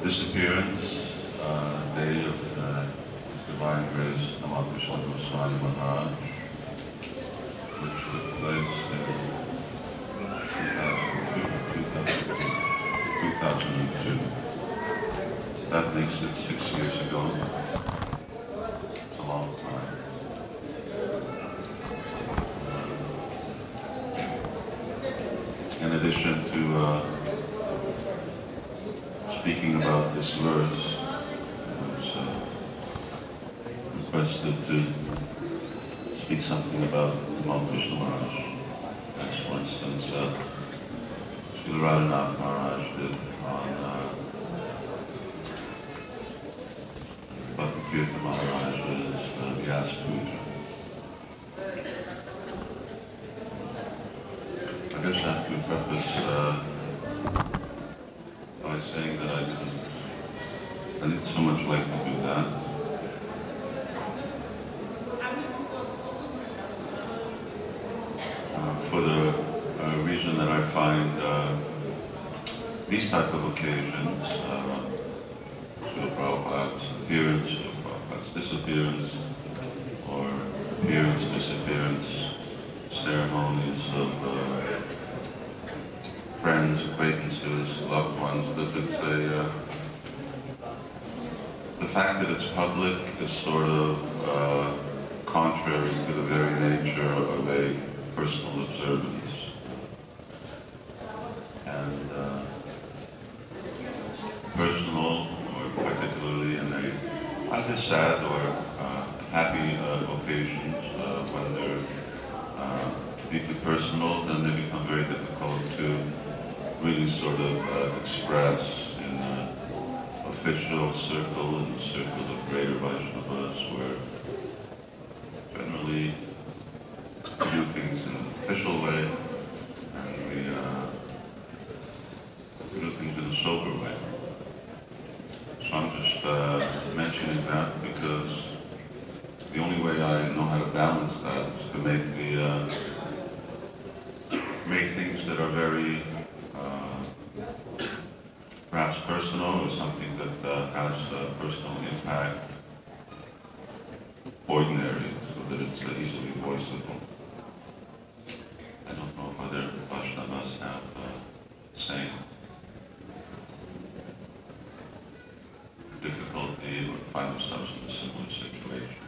Dissapearance, day of Divine Grace, Tamal Krishna Goswami Maharaj, which took place in 2002. That makes it 6 years ago. It's a long time. In addition to speaking about this verse, I was requested to speak something about Tamal Krishna Maharaj. As for instance, Srila Radhanath Maharaj did on Bhakti Kirtan Maharaj's Vyas Puja. I guess I have to preface by saying that I didn't so much like to do that. For the reason that I find these type of occasions, Srila Prabhupada's appearance, Srila Prabhupada's disappearance, or appearance, disappearance ceremonies of friends, acquaintances, loved ones, that it's the fact that it's public is sort of contrary to the very nature of a personal observance. And personal, or particularly in a either sad or happy occasions, when they're deeply personal, then they become very difficult to really sort of express in an official circle, in the circle of greater Vaishnavas, where generally we do things in an official way, and we do things in a sober way. So I'm just mentioning that because the only way I know how to balance that is to make things that are very perhaps personal, or something that has personal impact, ordinary, so that it's easily voiceable. I don't know whether Vaishnavas have the same difficulty or find themselves in a similar situation.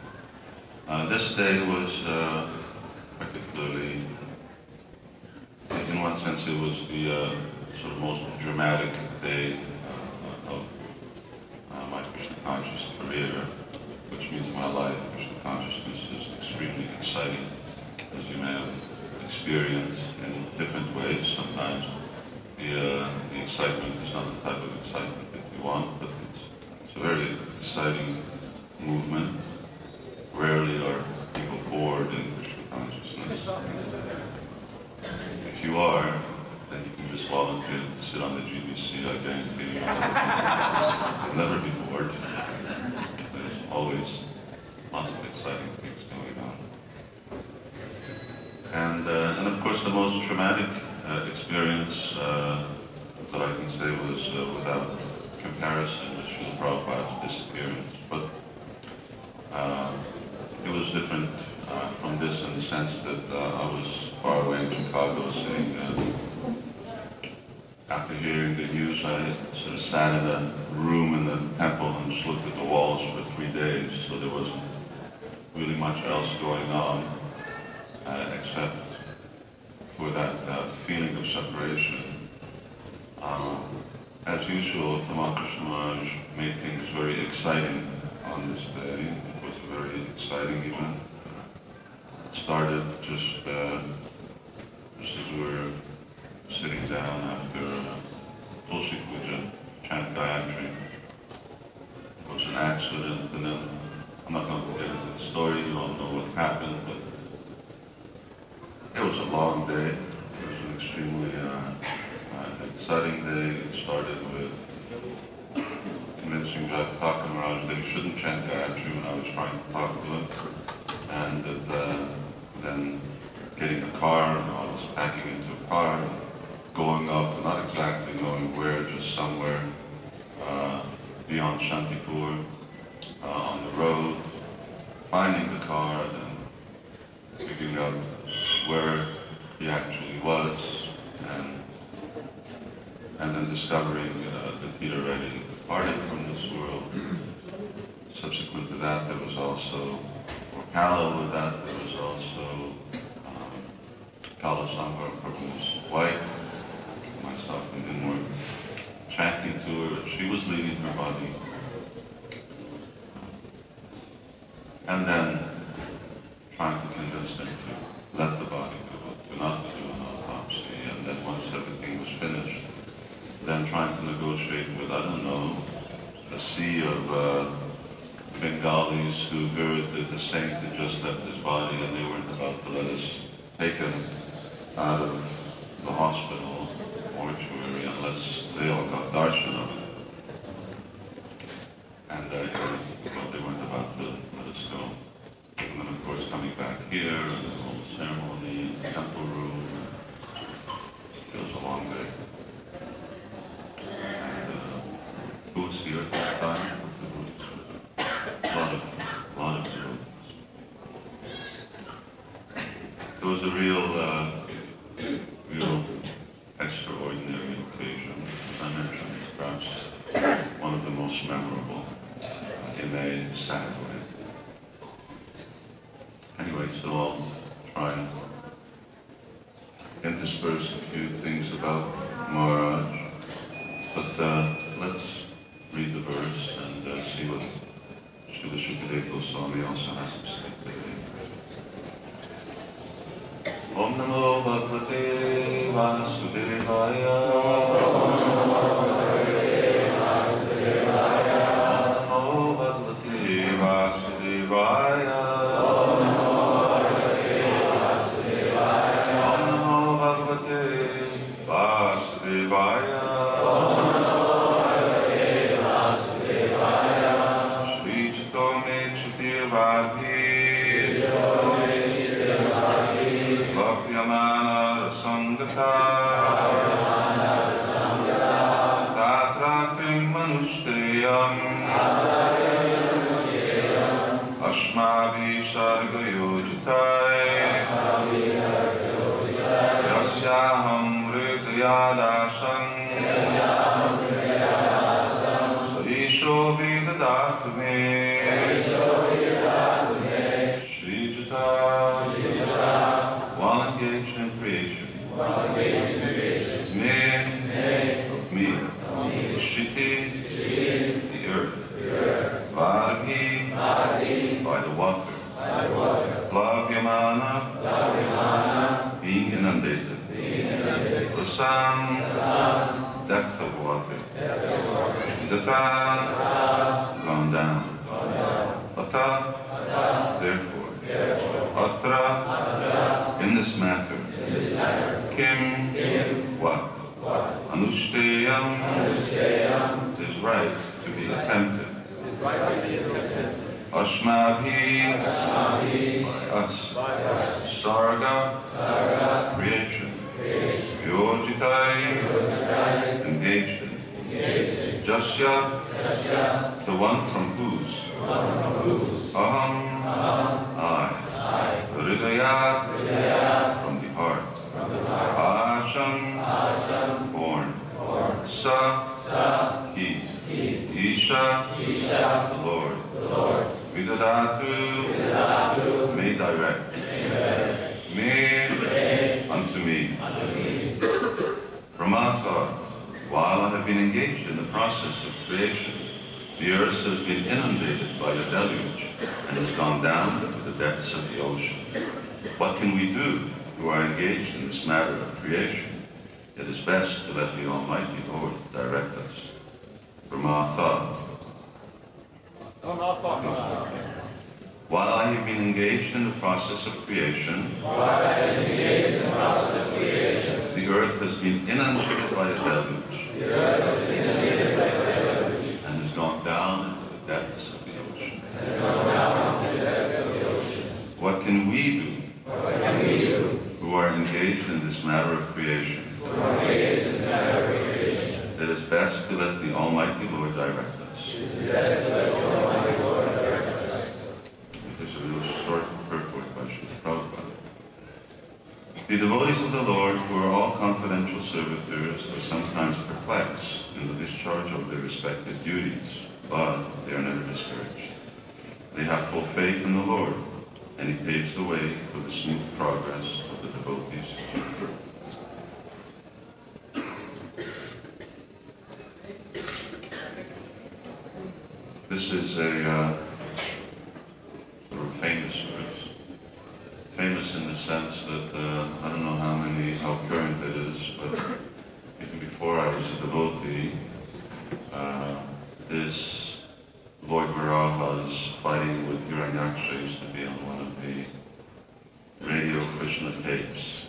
This day was particularly, in one sense, it was the sort of most dramatic day of my Krishna conscious career, which means my life. Krishna consciousness is extremely exciting, as you may have experienced in different ways. Sometimes the excitement is not the type of excitement that you want, but it's a very exciting movement. Rarely are people bored in Krishna consciousness. If you are, then you can just volunteer to sit on the GBC. I guarantee you'll never be bored. There's always lots of exciting things going on. And of course, the most traumatic experience that I can say was without comparison, with Srila Prabhupada's disappearance. But it was different from this in the sense that I was far away in Chicago sitting. After hearing the news, I sort of sat in a room in the temple and just looked at the walls for 3 days, so there wasn't really much else going on except for that feeling of separation. As usual, Tamal Krishna Maharaj made things very exciting on this day. It was a very exciting event. It started just as we were sitting down after Tulsi Puja, chant Gayatri. It was an accident, and then I'm not going to get into the story, you all know what happened, but it was a long day. It was an extremely exciting day. It started with convincing Jayapataka Maharaj that he shouldn't chant Gayatri when I was trying to talk to him, and that then getting a car, and I was packing into a car, going up, not exactly knowing where, just somewhere beyond Shantipur, on the road, finding the car, then figuring out where he actually was, and then discovering that he'd already departed from this world. Subsequent to that, there was also, or parallel with that, there was also Kala Sambar Prabhu's wife, myself and him were chanting to her. She was leaving her body. And then trying to convince them to let the body go, to not do an autopsy. And then once everything was finished, then trying to negotiate with, I don't know, a sea of Bengalis who heard that the saint had just left his body and they weren't about to let us take him out of the hospital mortuary unless they all got darshan of it. And they weren't about to let us go. And then of course coming back here and the whole ceremony in the temple room, it was a long day. And who was here at that time? A lot of devotees. It was a real extraordinary occasion. As I mentioned, it's perhaps one of the most memorable in a sad way. Anyway, so I'll try and intersperse a few things about Maharaj, but let's read the verse and see what Dissapearanc Goswami also has to say today. Om Namo Bhagavate Vasudevaya. Namo Bhagavate Vasudevaya. Om Namo Bhagavate Vasudevaya. Bhakti-amana rasangata Tatratim manusteyam Ashmavi sargayojitai Yasyaham hridayadasam Sarisho vidadatu me while engaged in creation, me, of me, Shiti, the earth, Varhi, by the water, Plavyamana, being inundated, Rasam, depth of water, Data, gone down, Ata, therefore, Atra, in this matter, Kim, what? Anushteyam, is right to be attempted. Ashmabhi, by us. Sarga, creation. Yojitai, engaged in. Jasya, the one from whose. Aham, I. Hridaya, from the heart. Asham, born. Sa, he. Isha, the Lord. Vidadatu, may direct. Me, unto me. Pramasa, while I have been engaged in the process of creation, the earth has been inundated by a deluge and has gone down to the depths of the ocean. What can we do who are engaged in this matter of creation? It is best to let the Almighty Lord direct us. Brahmatha. While I have been engaged in the process of creation, the earth has been inundated by a deluge and has gone down into the depths of the ocean. What can we do who are engaged in this matter of creation? it is best to let the Almighty Lord direct us. There's a real short purport by Srila Prabhupada. The devotees of the Lord, who are all confidential servitors, are sometimes perplexed in the discharge of their respective duties, but they are never discouraged. They have full faith in the Lord, and He paves the way for the smooth progress of the devotees. This is a sort of famous verse. Famous in the sense that I don't know how current it is, but even before I was a devotee, this Lord Viraha's fighting with Hiranyaksha used to be on one of the radio Krishna tapes.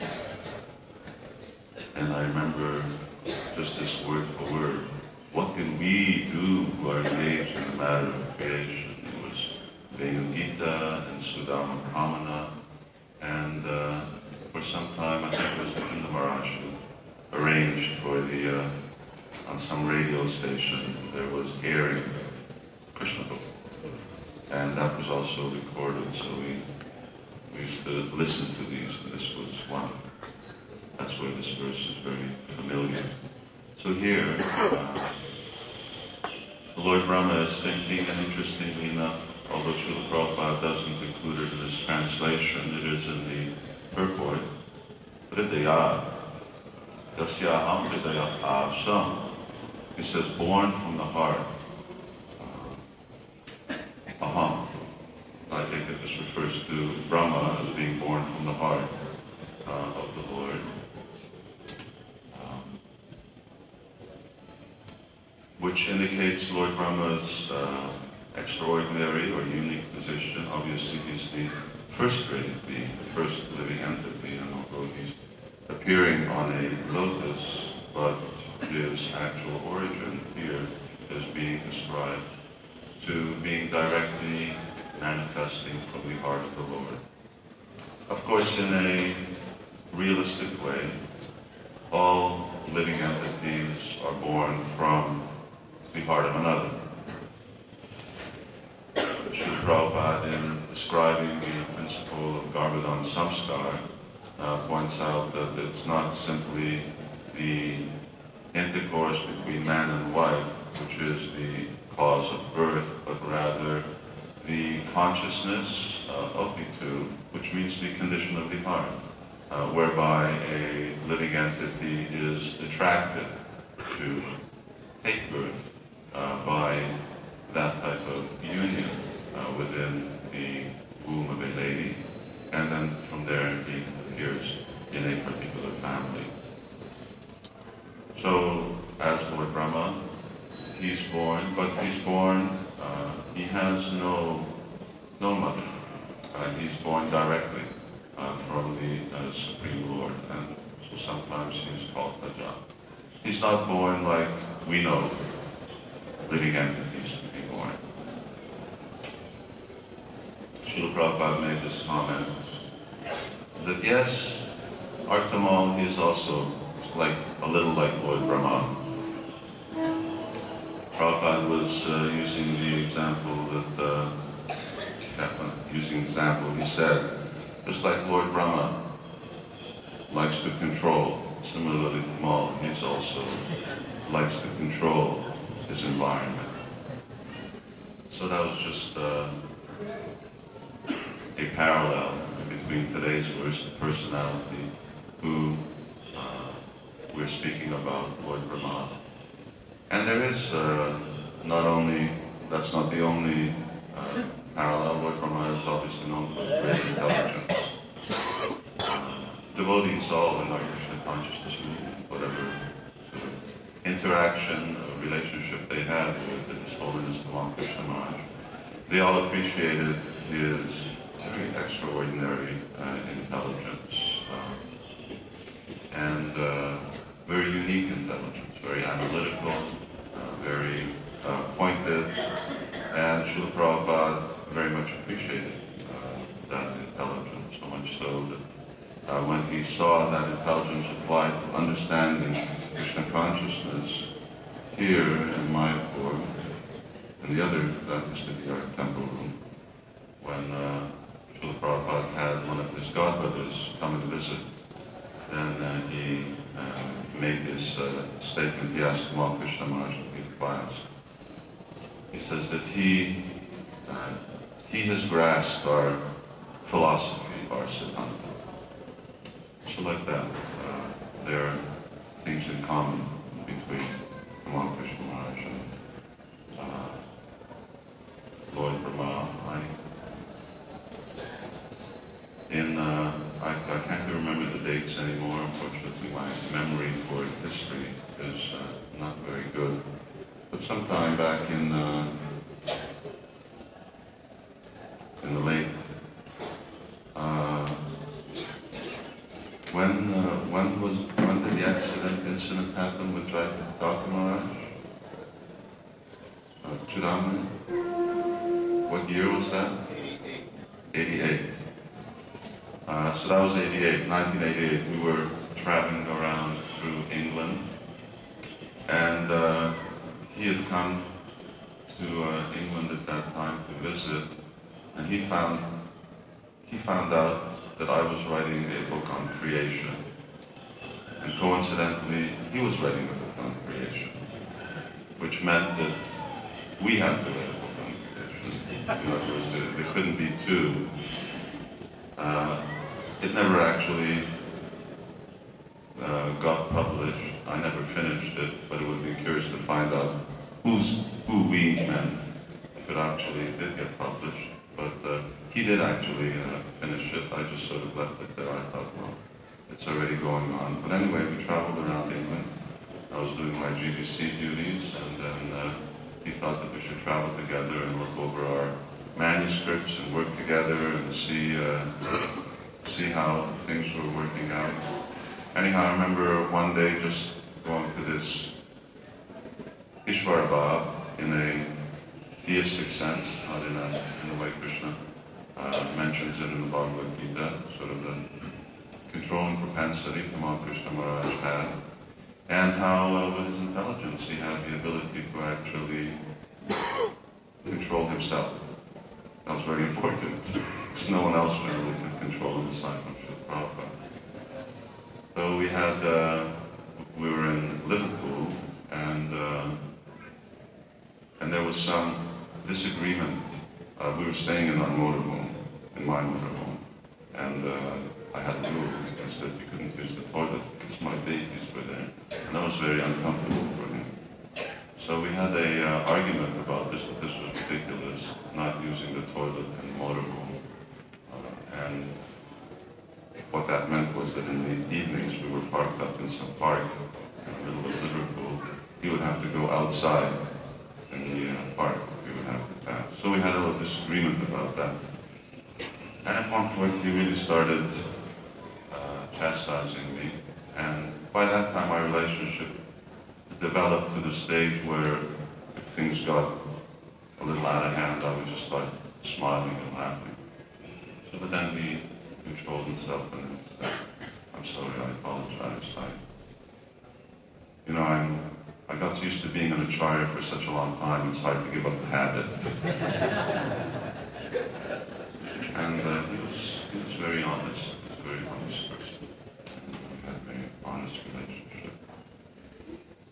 And I remember just this word for word. What can we do who are engaged in the matter of creation? It was Venu-gita and Sudama Kamana, and for some time, I think it was Vinda Maharaj who arranged for the, on some radio station, there was airing Krishna book. And that was also recorded, so we used to listen to these, and this was one. That's where this verse is very familiar. So here, the Lord Brahma is thinking, and interestingly enough, although Srila Prabhupada doesn't include it in this translation, it is in the purport, Hridaya, Dasyaham Hridaya Avsam. He says, born from the heart. Aham. I think that this refers to Brahma as being born from the heart of the Lord. Which indicates Lord Brahma's extraordinary or unique position. Obviously, he's the first created being, the first living entity, and although he's appearing on a lotus, but his actual origin here is being ascribed to being directly manifesting from the heart of the Lord. Of course, in a realistic way, all living entities are born from the heart of another. Srila Prabhupada, in describing the principle of Garbhadan Samskar, points out that it's not simply the intercourse between man and wife which is the cause of birth, but rather the consciousness of the two, which means the condition of the heart, whereby a living entity is attracted to take birth by that type of union within the womb of a lady, and then from there he appears in a particular family. So, as Lord Brahma, he's born, but he's born, he has no mother. He's born directly from the Supreme Lord, and so sometimes he's called Praja. He's not born like we know living entities to be born. Srila Prabhupada made this comment that yes, our Tamal is also like a little like Lord Brahma. Prabhupada was using the example that, he said, just like Lord Brahma likes to control, similarly Tamal, he also likes to control his environment. So that was just a parallel between today's verse, the personality who we're speaking about, Lord Brahma. And there is that's not the only parallel. Lord Brahma is obviously known for his great intelligence. Devotees all in our Krishna consciousness movement, whatever sort of interaction or relationship they had with His Holiness Tamal Krishna Maharaj, they all appreciated his very extraordinary intelligence and very unique intelligence, very analytical, very pointed, and Srila Prabhupada very much appreciated that intelligence, so much so that when he saw that intelligence applied to understanding Krishna consciousness, here in Mayapur, in the other Dissapearanc temple room, when Srila Prabhupada had one of his godbrothers come and visit, then he made this statement. He asked Tamal Krishna Maharaj to give class. He says that he has grasped our philosophy, our siddhanta. So like that, there are things in common between Tamal Krishna Maharaj and Lord Brahma. I can't remember the dates anymore. Unfortunately, my memory for history is not very good. But sometime back in the late, when did the incident happen with Dr. Maharaj? Chudamani? What year was that? 88. So that was 1988. We were traveling around through England, and he had come to England at that time to visit, and he found out that I was writing a book on creation, and coincidentally, he was writing a book on creation, which meant that we had to write a book on creation. In other words, there couldn't be two. It never actually got published. I never finished it, but it would be curious to find out who we meant if it actually did get published. But he did actually finish it. I just sort of left it there. I thought, well, it's already going on. But anyway, we traveled around England. I was doing my GBC duties, and then he thought that we should travel together and look over our manuscripts and work together and see how things were working out. Anyhow, I remember one day just going to this Ishvara Bhav in a theistic sense, not in the way Krishna mentions it in the Bhagavad Gita, sort of the controlling propensity Tamal Krishna Maharaj had, and how with his intelligence he had the ability to actually control himself. That was very important, because no one else generally could control him aside from Srila Prabhupada. So we were in Liverpool, and there was some disagreement. We were staying in our motorhome, in my motorhome, and I had a rule. I said you couldn't use the toilet because my babies were there, and that was very uncomfortable for him. So we had an argument about this, that this was ridiculous, not using the toilet in the motorhome. And what that meant was that in the evenings we were parked up in some park in the middle of Liverpool. He would have to go outside in the park. We would have to pass. So we had a little disagreement about that. And at one point he really started chastising me. And by that time our relationship developed to the stage where if things got a little out of hand, I would just start smiling and laughing. So but then he controlled himself and he said, I'm sorry, I apologize. I got used to being an acharya for such a long time, it's hard to give up the habit. And he was very honest. He was a very honest person. And we had a very honest relationship.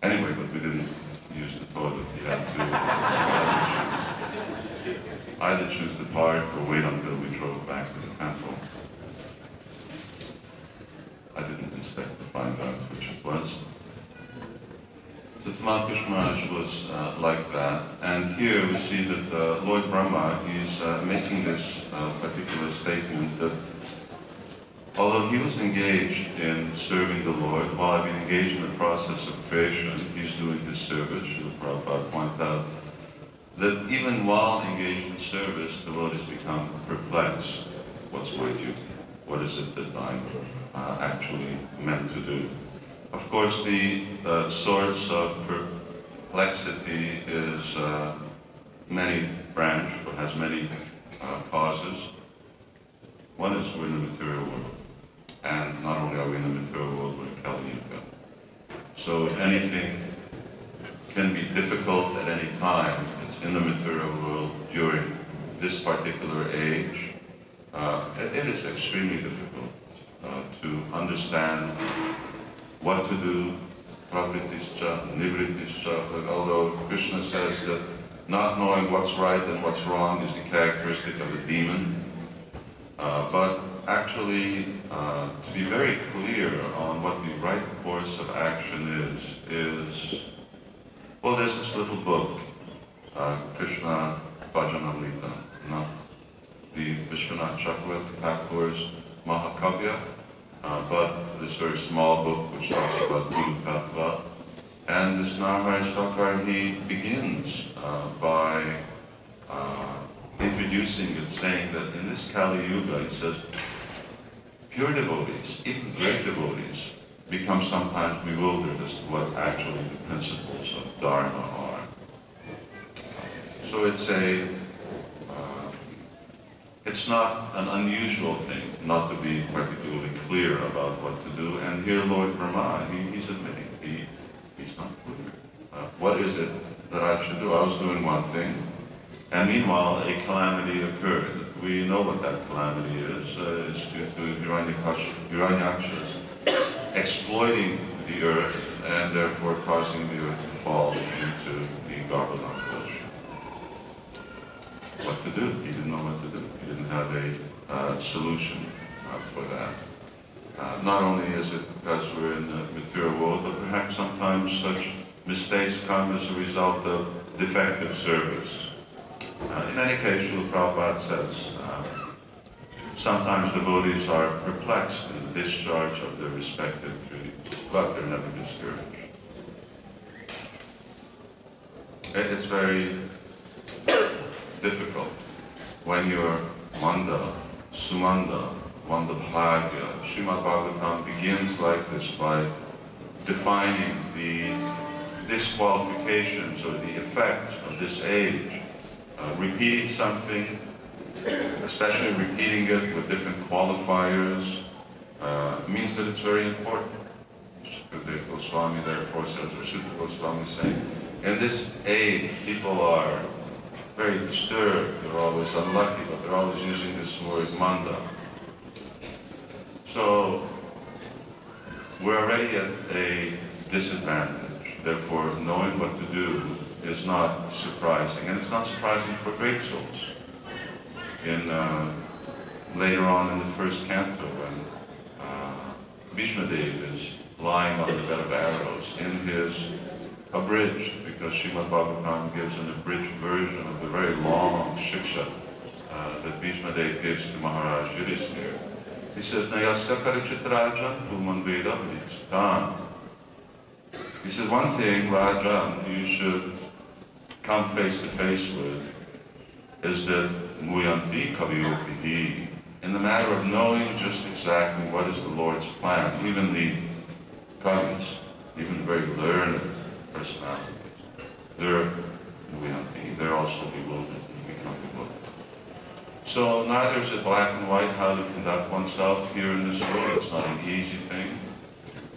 Anyway, but we didn't use the toilet. He had to either choose the park or wait until we drove back to the temple. I didn't expect to find out which it was. So Tamal Krishna Maharaj was like that. And here we see that Lord Brahma, he's making this particular statement that although he was engaged in serving the Lord, while being engaged in the process of creation, he's doing his service. Srila Prabhupada pointed out that even while engaged in service, the Lord has become perplexed. What's my duty? What is it that I'm actually meant to do? Of course, the source of perplexity is many branched, or has many causes. One is we're in the material world. And not only are we in the material world, we're in Kali Yuga. So if anything can be difficult at any time. It's in the material world during this particular age. It is extremely difficult to understand what to do, pravritischa, nivritischa, although Krishna says that not knowing what's right and what's wrong is the characteristic of a demon. But actually, to be very clear on what the right course of action is, well, there's this little book, Krishna Bhajanamrita, the Vishwanath Chakravarti Thakur's Mahakavya, but this very small book which talks about Guru Tattva. And this Narahari Thakar, he begins by introducing it, saying that in this Kali Yuga, he says, pure devotees, even great devotees, become sometimes bewildered as to what actually the principles of Dharma are. So it's not an unusual thing not to be particularly clear about what to do. And here Lord Brahma, he's admitting, he's not clear. What is it that I should do? I was doing one thing, and meanwhile a calamity occurred. We know what that calamity is. It's due to Hiranyakshas exploiting the earth and therefore causing the earth to fall into the Govardhan bush. What to do? He didn't know what to do. He didn't have a solution for that. Not only is it because we're in the material world, but perhaps sometimes such mistakes come as a result of defective service. In any case, Srila Prabhupada says, sometimes devotees are perplexed in the discharge of their respective duties, but they're never discouraged. It's very difficult when you're Manda, Sumanda, Vandabhagya. Srimad Bhagavatam begins like this by defining the disqualifications or the effects of this age. Repeating something, especially repeating it with different qualifiers, means that it's very important. Sukadeva Goswami therefore says, or Sutta Goswami saying, in this age people are very disturbed, they're always unlucky, but they're always using this word manda. So we're already at a disadvantage, therefore knowing what to do is not surprising, and it's not surprising for great souls. Later on in the first canto, when Bhishma Dev is lying on the bed of arrows in his abridged, because Srimad Bhagavatam gives an abridged version of the very long shiksha that Bhishma Dev gives to Maharaj Yudhisthira. He says, Nayasya Karichitrajan Puman Veda Vichitan. He says, one thing, Rajan, you should come face to face with is that Muyanti Kaviyopihi, in the matter of knowing just exactly what is the Lord's plan. Even the kavis, even very learned personalities, they're Muyanti, they're also bewildered and become bewildered. So neither is it black and white how to conduct oneself here in this world. It's not an easy thing.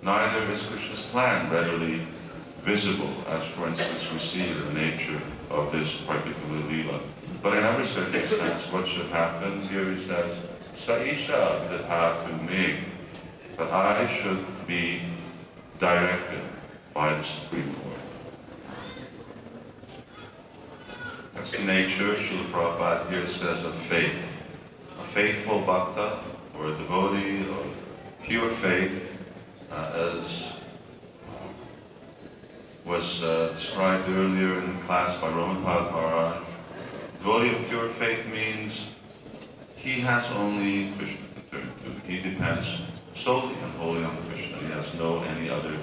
Neither is Krishna's plan readily visible, as for instance we see the nature of this particular Leela. But in every circumstance, what should happen? Here he says, Saisha vidhatu me, that I should be directed by the Supreme Lord. That's the nature, Srila Prabhupada here says, of faith. A faithful bhakta, or a devotee of pure faith, as was described earlier in the class by Ramapad Maharaj. Devotee of pure faith means he has only Krishna to turn to. He depends solely and wholly on Krishna. He has no any other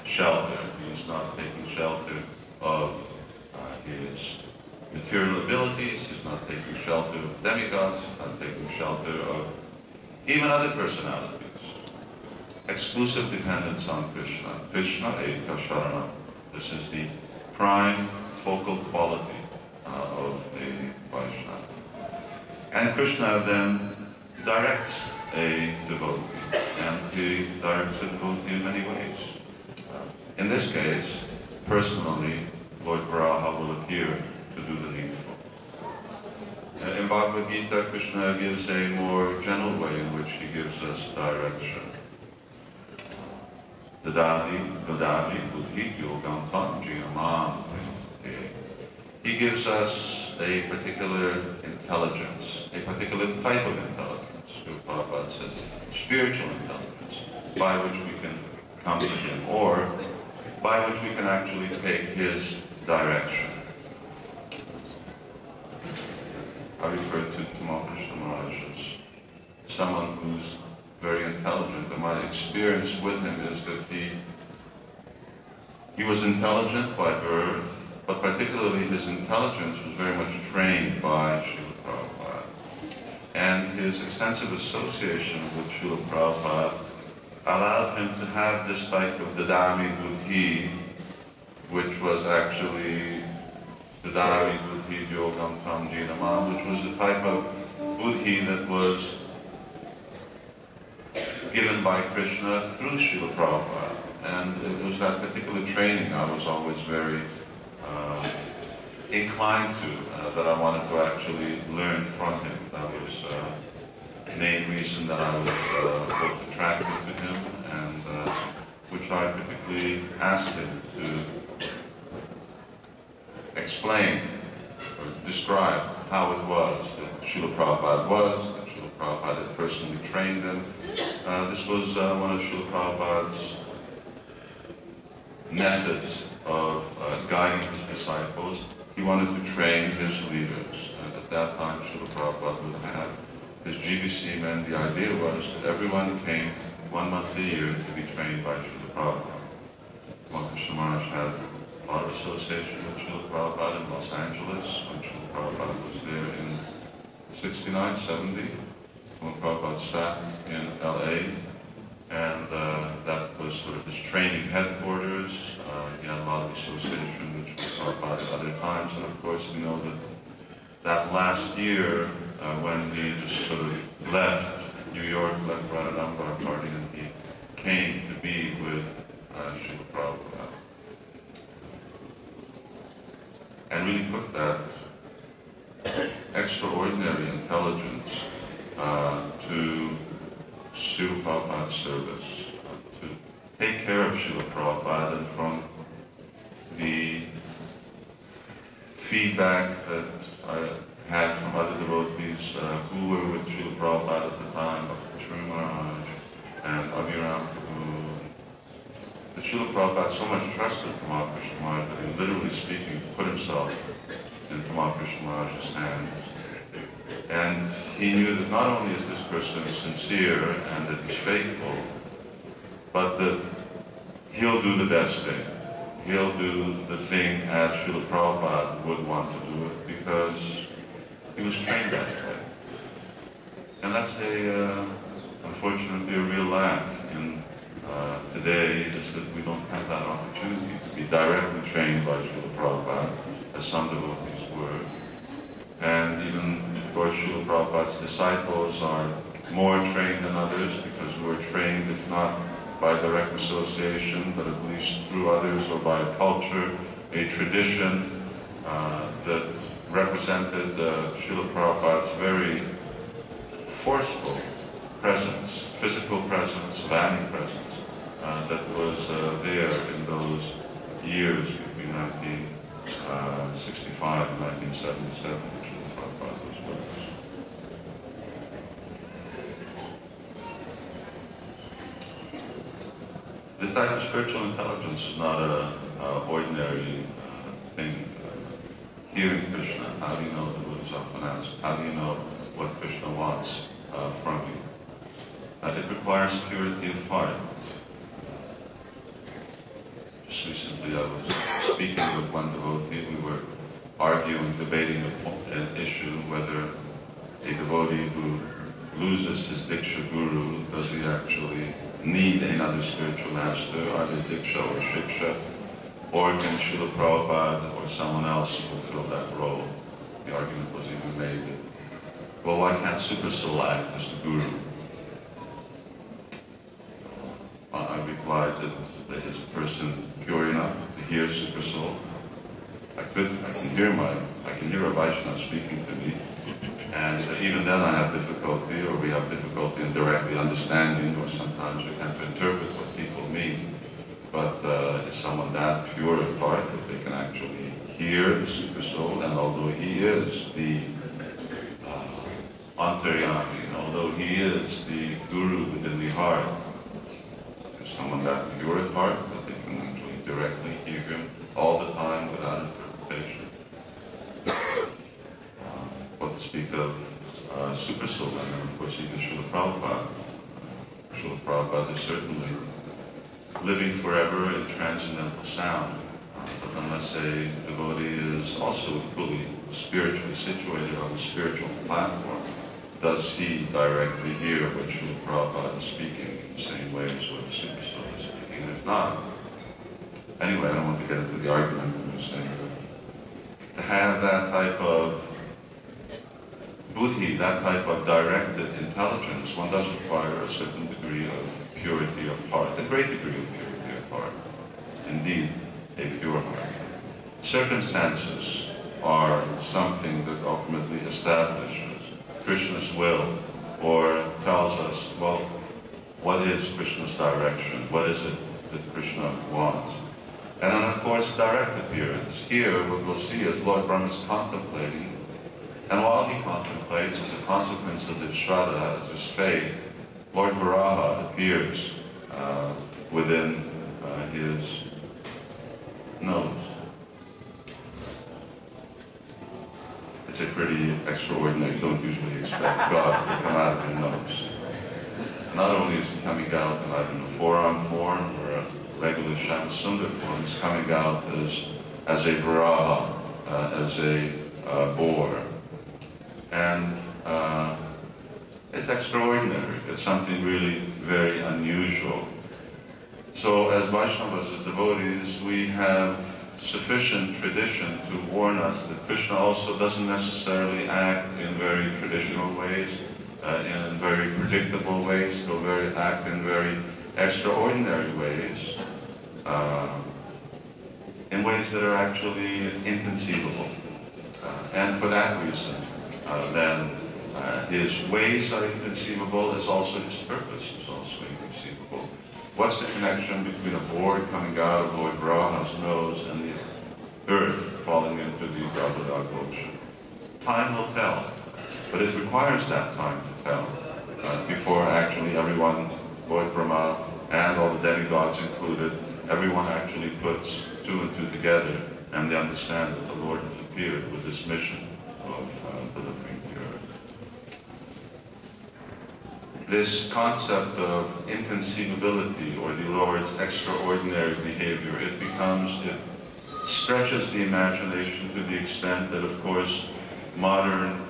shelter. He is not taking shelter of his material abilities. He's not taking shelter of demigods. He's not taking shelter of even other personalities. Exclusive dependence on Krishna. Krishna Eka Sharana. This is the prime focal quality of a Vaishnava. And Krishna then directs a devotee, and he directs a devotee in many ways. In this case, personally, Lord Varaha will appear to do the needful. In Bhagavad Gita, Krishna gives a more gentle way in which he gives us direction. Dadadi buddhi yogam tam jinamam. He gives us a particular intelligence, a particular type of intelligence, Prabhupada says, spiritual intelligence, by which we can come to him, or by which we can actually take his direction. I refer to Tamal Krishna Maharaj as someone who's very intelligent, and my experience with him is that he was intelligent by birth, but particularly his intelligence was very much trained by Srila Prabhupada. And his extensive association with Srila Prabhupada allowed him to have this type of dadami buddhi, which was actually dadami buddhi yogam tam jinamam, which was the type of buddhi that was given by Krishna through Srila Prabhupada. And it was that particular training I was always very inclined to, that I wanted to actually learn from him. That was the main reason that I was both attracted to him, and which I particularly asked him to explain or describe how it was that Srila Prabhupada was, that Srila Prabhupada had personally trained him. This was one of Srila Prabhupada's methods of guiding his disciples. He wanted to train his leaders, and at that time Srila Prabhupada would have his GBC men. The idea was that everyone came 1 month a year to be trained by Srila Prabhupada. Tamal Krishna Maharaj had a lot of association with Srila Prabhupada in Los Angeles when Srila Prabhupada was there in 69, 70. When Prabhupada sat in LA, and that was sort of his training headquarters. He had a lot of association with Prabhupada at other times, and of course we know that that last year when he just sort of left New York, left Radharamba party, and he came to be with Srila Prabhupada. And really put that extraordinary intelligence to Srila Prabhupada's service, to take care of Srila Prabhupada, and from the feedback that I had from other devotees who were with Srila Prabhupada at the time, Sri Maharaj and Abhiram Prabhu, that Srila Prabhupada so much trusted Tamal Krishna Maharaj that he, literally speaking, put himself in Tamal Krishna Maharaj's hands. And he knew that not only is this person sincere and that he's faithful, but that he'll do the best thing. He'll do the thing as Srila Prabhupada would want to do it, because he was trained that way. And that's unfortunately a real lack in today, is that we don't have that opportunity to be directly trained by Srila Prabhupada, as some devotees were. And even, of course, Srila Prabhupada's disciples are more trained than others, because we're trained, if not by direct association, but at least through others, or by a culture, a tradition that represented Srila Prabhupada's very forceful presence, physical presence, Vani presence, that was there in those years between 1965 and 1977. This type of spiritual intelligence is not an ordinary thing. Hearing Krishna, how do you know, the Buddha's often asked, how do you know what Krishna wants from you? It requires purity of heart. Just recently I was speaking with one devotee. We were arguing, debating an issue, whether a devotee who loses his Diksha Guru, does he actually need another spiritual master, either Diksha or Shiksha, or can Srila Prabhupada or someone else fulfill that role? The argument was even made that, well, why can't Super Soul act as the Guru? I replied that is a person pure enough to hear Super Soul, I can hear a Vaishnava speaking to me, and even then I have difficulty, or we have difficulty in directly understanding, or sometimes we have to interpret what people mean. But is someone that pure at heart that they can actually hear the Super Soul, and although he is the Antaryami, and although he is the Guru within the heart, is someone that pure at heart that they can actually directly hear him all the time without interpretation? What to speak of Super Soul, and of course even Srila Prabhupada. Srila Prabhupada is certainly living forever in transcendental sound. But unless a devotee is also fully spiritually situated on the spiritual platform, does he directly hear what Srila Prabhupada is speaking in the same way as what the Super Soul is speaking? And if not, anyway, I don't want to get into the argument. I'm just saying that to have that type of buddhi, that type of directed intelligence, one does require a certain degree of purity of heart, a great degree of purity of heart. Indeed, a pure heart. Circumstances are something that ultimately establishes Krishna's will, or tells us, well, what is Krishna's direction? What is it that Krishna wants? And then, of course, direct appearance. Here, what we'll see is Lord Brahma is contemplating, and while he contemplates, as a consequence of his shraddha, as his faith, Lord Varaha appears within his nose. It's a pretty extraordinary, you don't usually expect God to come out of your nose. Not only is he coming out either in a forearm form or a regular Shamsundar form, he's coming out as a Varaha, as a boar. And it's extraordinary. It's something really very unusual. So as Vaishnavas, as devotees, we have sufficient tradition to warn us that Krishna also doesn't necessarily act in very traditional ways, in very predictable ways, he'll act in very extraordinary ways, in ways that are actually inconceivable. And for that reason, then his ways are inconceivable, as also his purpose is also inconceivable. What's the connection between a board coming out of Lord Brahma's nose and the earth falling into the Garbhodak ocean? Time will tell, but it requires that time to tell before actually everyone, Lord Brahma and all the demigods included, everyone actually puts two and two together, and they understand that the Lord has appeared with this mission of delivering the earth. This concept of inconceivability, or the Lord's extraordinary behavior, it stretches the imagination to the extent that, of course, modern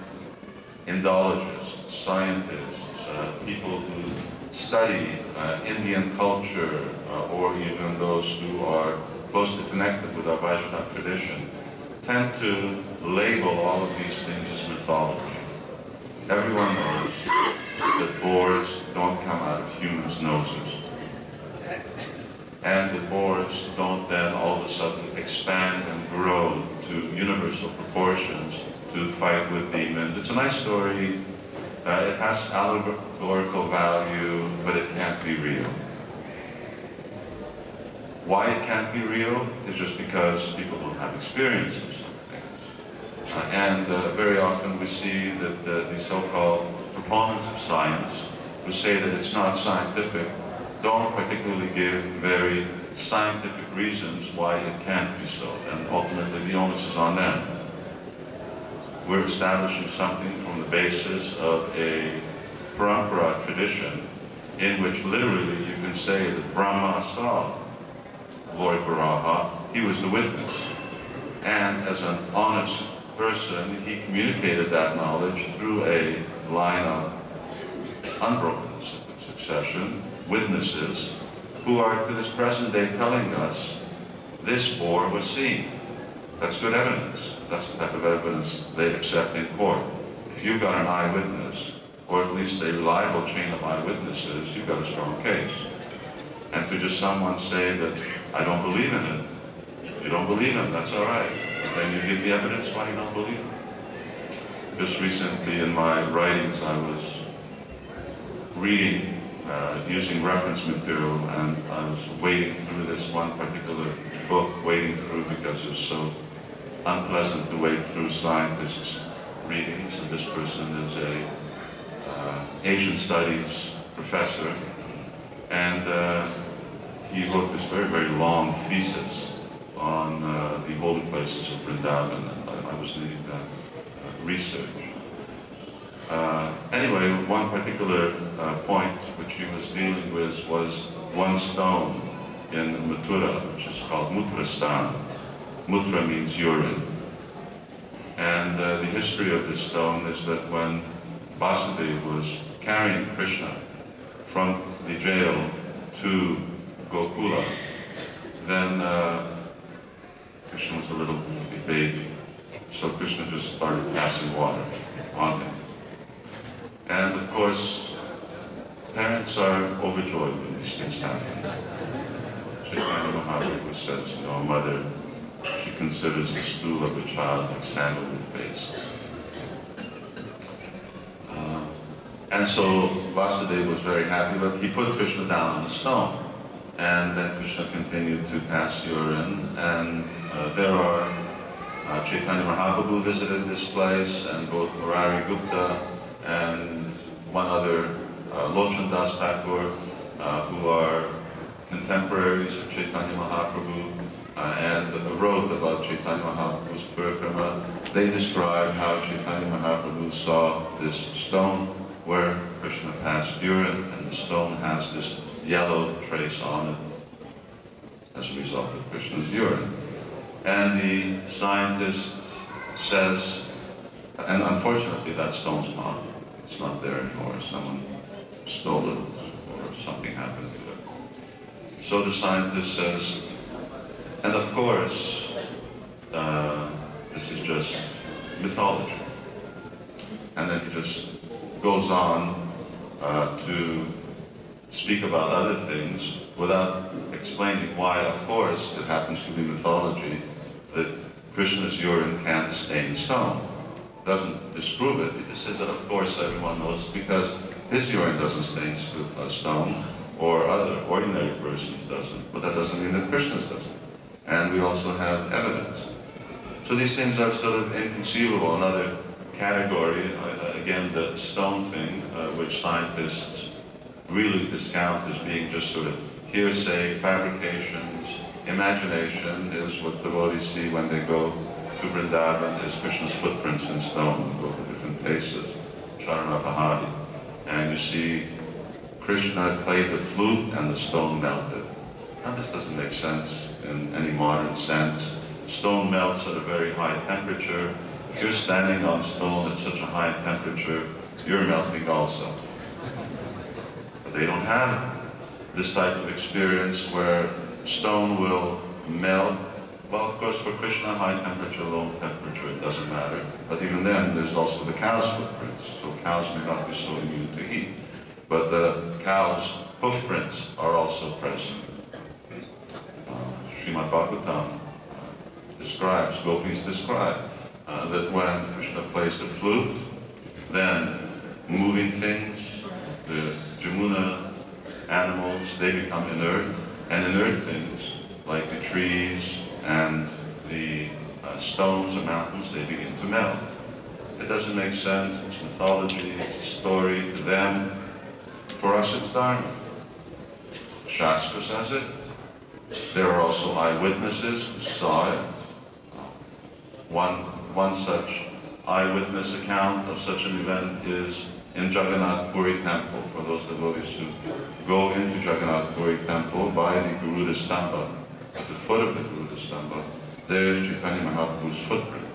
Indologists, scientists, people who study Indian culture, or even those who are closely connected with our Vaishnava tradition, tend to label all of these things as mythology. Everyone knows that boars don't come out of humans' noses. And that boars don't then all of a sudden expand and grow to universal proportions to fight with demons. It's a nice story. It has allegorical value, but it can't be real. Why it can't be real is just because people don't have experience of some things. And very often we see that the so-called proponents of science, who say that it's not scientific, don't particularly give very scientific reasons why it can't be so. And ultimately the onus is on them. We're establishing something from the basis of a parampara tradition in which literally you can say that Brahma saw Lord Varaha, he was the witness. And as an honest person, he communicated that knowledge through a line of unbroken succession, witnesses, who are to this present day telling us this boar was seen. That's good evidence. That's the type of evidence they accept in court. If you've got an eyewitness, or at least a reliable chain of eyewitnesses, you've got a strong case. And to just someone say that, I don't believe in it, You don't believe him, that's all right. Then you give the evidence why you don't believe him. Just recently in my writings I was reading, using reference material, and I was wading through this one particular book, wading through because it was so unpleasant to wade through scientists' readings, and this person is a Asian studies professor, and he wrote this very, very long thesis on the holy places of Vrindavan, and I was leading that research. Anyway, one particular point which he was dealing with was one stone in Mathura, which is called Mutrastan. Mutra means urine. And the history of this stone is that when Vasudeva was carrying Krishna from the jail to Gokula, then Krishna was a little baby. So Krishna just started passing water on him. And of course, parents are overjoyed when these things happen. Chaitanya Mahaprabhu says, you know, a mother, she considers the stool of a child like sandalwood paste. And so Vasudeva was very happy, but he put Krishna down on the stone. And then Krishna continued to pass urine, and there are Chaitanya Mahaprabhu visited this place, and both Murari Gupta and one other, Lochan Das Thakur, who are contemporaries of Chaitanya Mahaprabhu, and wrote about Chaitanya Mahaprabhu's parikrama. They describe how Chaitanya Mahaprabhu saw this stone where Krishna passed urine, and the stone has this yellow trace on it as a result of Krishna's urine. And the scientist says, and unfortunately that stone's gone. It's not there anymore. Someone stole it or something happened to it. So the scientist says, and of course, this is just mythology. And then he just goes on to speak about other things without explaining why, of course, it happens to be mythology that Krishna's urine can't stain stone. Doesn't disprove it. He just says that, of course, everyone knows because his urine doesn't stain stone, or other ordinary persons doesn't, but that doesn't mean that Krishna's doesn't. And we also have evidence. So these things are sort of inconceivable. Another category, again, the stone thing, which scientists really discount as being just sort of hearsay, fabrications, imagination, is what devotees see when they go to Vrindavan, is Krishna's footprints in stone, and go to different places, Charanapahari, and you see Krishna played the flute and the stone melted. Now this doesn't make sense in any modern sense. Stone melts at a very high temperature. If you're standing on stone at such a high temperature, you're melting also. But they don't have this type of experience where stone will melt. Well, of course, for Krishna, high temperature, low temperature, it doesn't matter. But even then, there's also the cow's footprints. So cows may not be so immune to heat. But the cow's hoof prints are also present. Srimad Bhagavatam describes, gopis describe, that when Krishna plays the flute, then moving things, the Jamuna animals, they become inert, and inert things, like the trees and the stones and mountains, they begin to melt. It doesn't make sense, it's mythology, it's a story to them. For us, it's Dharma. Shastra says it. There are also eyewitnesses who saw it. One such eyewitness account of such an event is in Jagannath Puri Temple. For those devotees who go into Jagannath Puri Temple by the Garuda Stamba, at the foot of the Garuda Stamba, there's Chaitanya Mahaprabhu's footprint.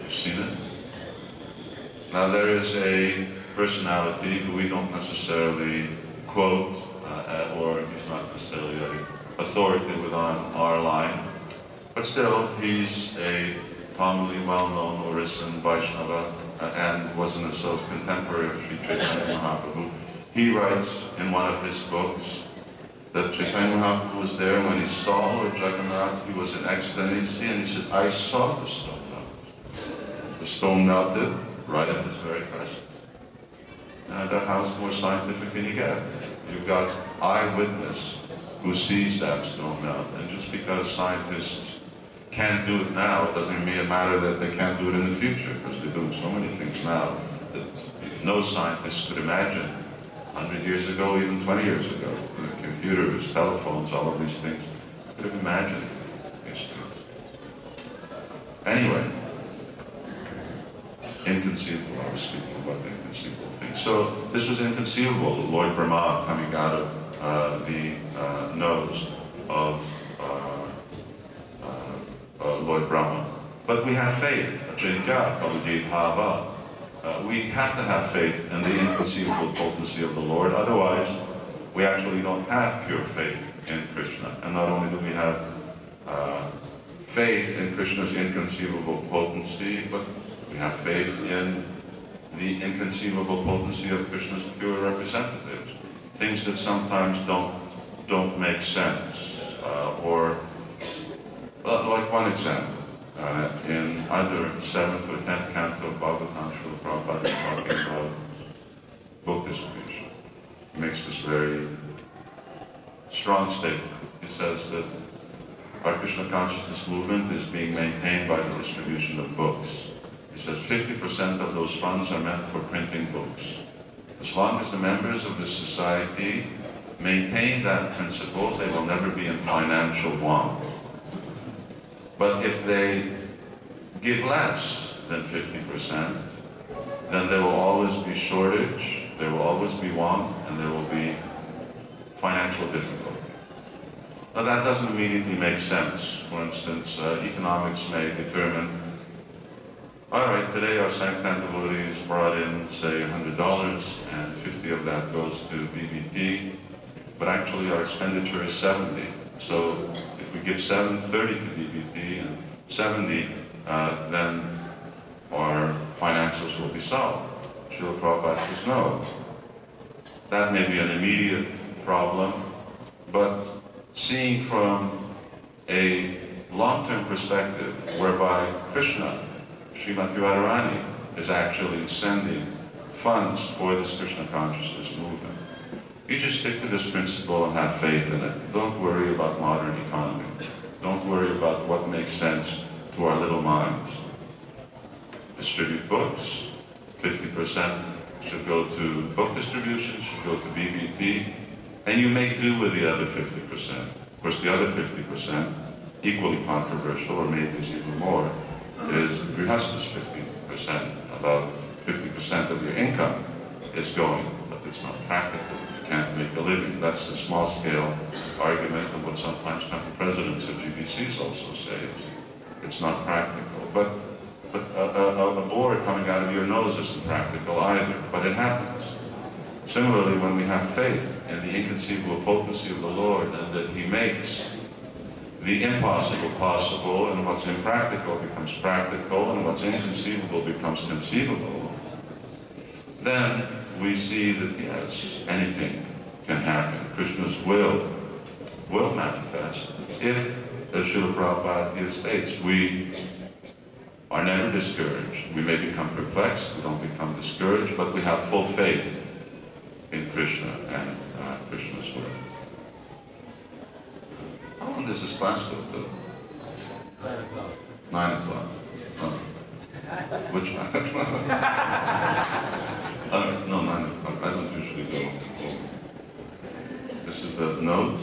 You've seen it? Now there is a personality who we don't necessarily quote, or he's not necessarily an authority within our line, but still he's a commonly well-known Orison Vaishnava and was an contemporary of Sri Chaitanya Mahaprabhu. He writes in one of his books that Chaitanya Mahaprabhu was there when he saw Lord Jagannath, he was in ecstasy, and he said, I saw the stone melt. The stone melted right in his very presence. How more scientific can you get? You've got eyewitness who sees that stone melt, and just because scientists can't do it now, it doesn't mean matter that they can't do it in the future, because they're doing so many things now that no scientist could imagine 100 years ago, even 20 years ago. Computers, telephones, all of these things, could have imagined these things. Anyway, inconceivable. I was speaking about the inconceivable things. So this was inconceivable, Lord Brahma coming out of the nose of Lord Brahma. But we have faith. We have to have faith in the inconceivable potency of the Lord. Otherwise, we actually don't have pure faith in Krishna. And not only do we have faith in Krishna's inconceivable potency, but we have faith in the inconceivable potency of Krishna's pure representatives. Things that sometimes don't make sense. Like one example, in either 7th or 10th canto of Bhagavatam, Srila Prabhupada is talking about book distribution. He makes this very strong statement. He says that our Krishna consciousness movement is being maintained by the distribution of books. He says 50% of those funds are meant for printing books. As long as the members of this society maintain that principle, they will never be in financial want. But if they give less than 50%, then there will always be shortage, there will always be want, and there will be financial difficulty. Now that doesn't immediately make sense. For instance, economics may determine, all right, today our Sanktan devotees brought in, say, $100, and 50 of that goes to BBT, but actually our expenditure is 70. So if we give 30 to BBT and 70, then our financials will be solved. Srila Prabhupada says no. That may be an immediate problem, but seeing from a long-term perspective, whereby Krishna, Srimati Radharani, is actually sending funds for this Krishna consciousness movement. You just stick to this principle and have faith in it. Don't worry about modern economy. Don't worry about what makes sense to our little minds. Distribute books. 50% should go to book distribution, should go to BBT, and you make do with the other 50%. Of course, the other 50%, equally controversial, or maybe it's even more, is Grihasta's 50%. About 50% of your income is going, but it's not practical. Can't make a living. That's the small-scale argument of what sometimes country presidents of GBCs also say. It's not practical. But a board coming out of your nose isn't practical either, but it happens. Similarly, when we have faith in the inconceivable potency of the Lord, and that He makes the impossible possible, and what's impractical becomes practical, and what's inconceivable becomes conceivable, then we see that, yes, anything can happen. Krishna's will manifest if, as Srila Prabhupada here states, we are never discouraged. We may become perplexed, we don't become discouraged, but we have full faith in Krishna and Krishna's will. How long does this class go till? 9 o'clock. Oh. Which no, 9 o'clock. I don't usually go. This is the note.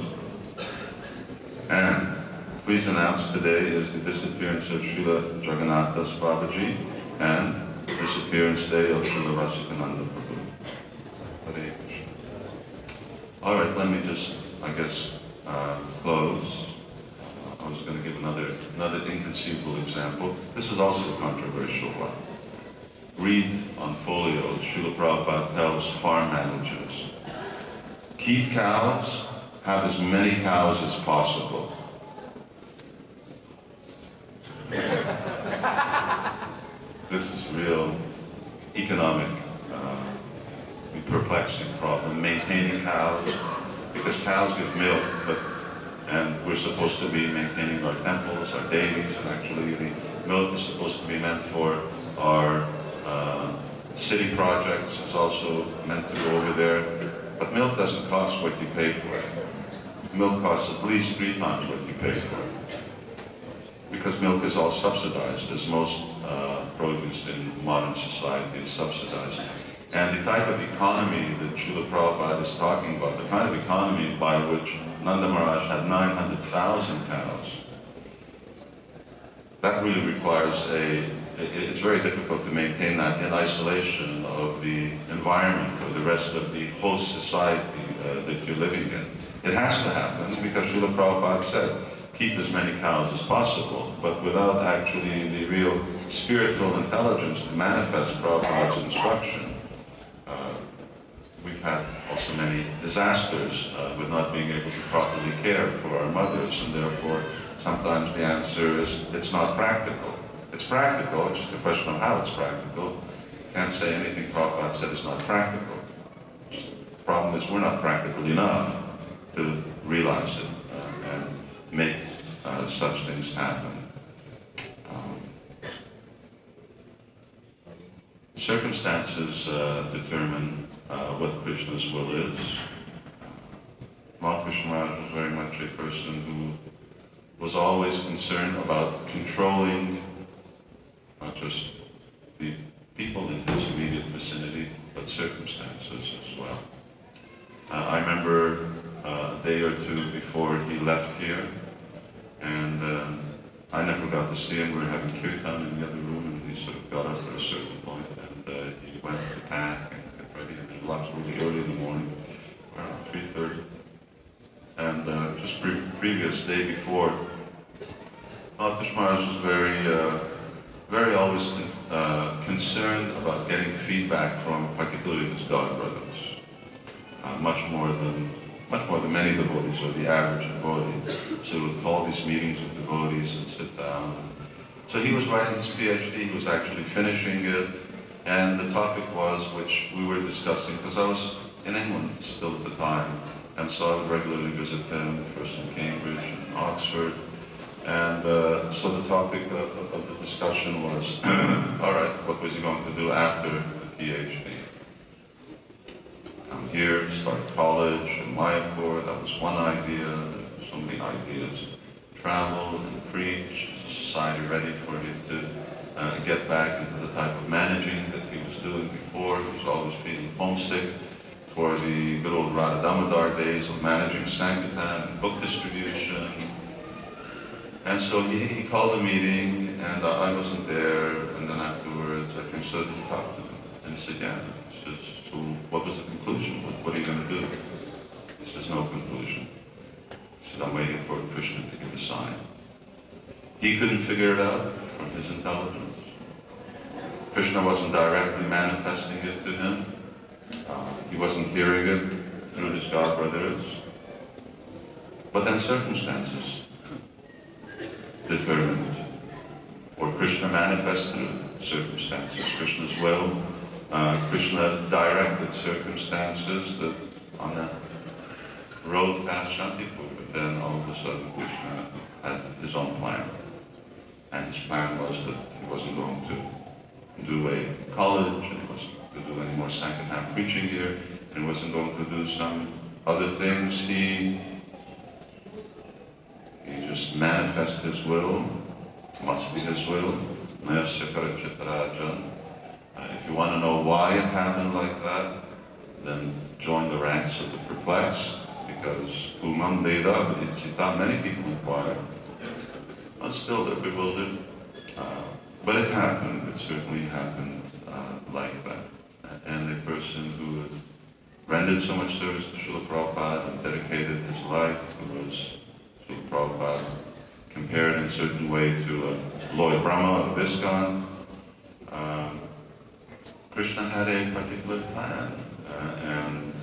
And please announce today is the disappearance of Srila Jagannath Das Babaji and disappearance day of Srila Rasikananda Prabhu. Hare Krishna. All right, let me just, I guess, close. I was going to give another inconceivable example. This is also a controversial one. Read on folios, Srila Prabhupada tells farm managers, keep cows, have as many cows as possible. This is real economic, perplexing problem. Maintaining cows, because cows cows give milk, and we're supposed to be maintaining our temples, our deities, and actually the milk is supposed to be meant for our city projects. It's also meant to go over there. But milk doesn't cost what you pay for it. Milk costs at least 3 times what you pay for it. Because milk is all subsidized, as most produce in modern society is subsidized. And the type of economy that Srila Prabhupada is talking about, the kind of economy by which Nanda Maharaj had 900,000 cows, that really requires it's very difficult to maintain that in isolation of the environment or the rest of the host society that you're living in. It has to happen because Srila Prabhupada said, keep as many cows as possible, but without actually the real spiritual intelligence to manifest Prabhupada's instruction. We've had also many disasters with not being able to properly care for our mothers, and therefore sometimes the answer is it's not practical. It's practical, it's just a question of how it's practical. Can't say anything Prabhupada said is not practical. The problem is we're not practical enough to realize it and make such things happen. Circumstances determine what Krishna's will is. Tamal Krishna Maharaj was very much a person who was always concerned about controlling not just the people in his immediate vicinity, but circumstances as well. I remember a day or two before he left here, and I never got to see him. We were having kirtan in the other room, and he sort of got up at a certain point, and he went to pack and get ready, and he left really early in the morning, around 3:30. And just previous day before, Krishna Maharaj was very always concerned about getting feedback from particularly his god brothers, much more than many devotees or the average devotee. So he would call these meetings with devotees and sit down. So he was writing his PhD, he was actually finishing it, and the topic was, which we were discussing, because I was in England still at the time, and so I would regularly visit him, first in Cambridge and Oxford. And so the topic of the discussion was, all right, what was he going to do after the PhD? Come here, start college in Mayapur, that was one idea. There were so many ideas. Travel and preach, is the society ready for him to get back into the type of managing that he was doing before? He was always feeling homesick for the good old Radha Damodar days of managing Sankirtan, book distribution. And so he called a meeting, and I wasn't there, and then afterwards I came to talk to him. And he said, yeah. He says, so what was the conclusion? What are you going to do? He says, no conclusion. He says, I'm waiting for Krishna to give a sign. He couldn't figure it out from his intelligence. Krishna wasn't directly manifesting it to him. He wasn't hearing it through his god brothers. But then circumstances determined, or Krishna manifested through circumstances, Krishna's will. Krishna directed circumstances that on that road past Shantipur, but then all of a sudden Krishna had his own plan. And his plan was that he wasn't going to do a college, and he wasn't going to do any more Sankirtan preaching here, and he wasn't going to do some other things. He just manifest his will, must be his will. If you want to know why it happened like that, then join the ranks of the perplexed, because Umam Veda, many people inquire, but still they're bewildered. But it happened, it certainly happened like that. And a person who had rendered so much service to Srila Prabhupada and dedicated his life, who was Srila Prabhupada compared in a certain way to a Lord Brahma of ISKCON. Krishna had a particular plan, and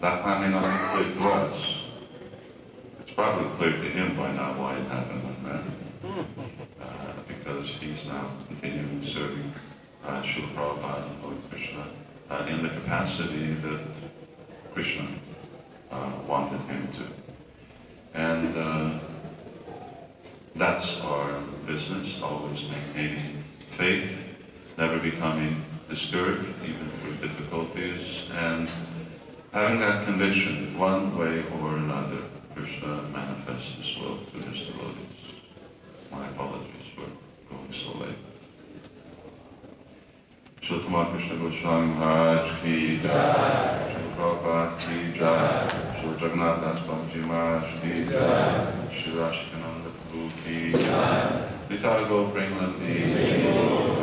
that plan may not be clear to us. It's probably clear to him by now why it happened like that, because he's now continuing serving Srila Prabhupada and Lord Krishna in the capacity that Krishna wanted him That's our business, always maintaining faith, never becoming discouraged, even through difficulties, and having that conviction, one way or another, Krishna manifests his will to his devotees. My apologies for going so late. Shri Tamal Krishna Goswami Maharaj ki jai, Shri Prabhupada ki jai, Shri Jagannath Das Babaji Maharaj ki jai, Shri Rashikananda Prabhu ki jai, Vitara Go Premlati,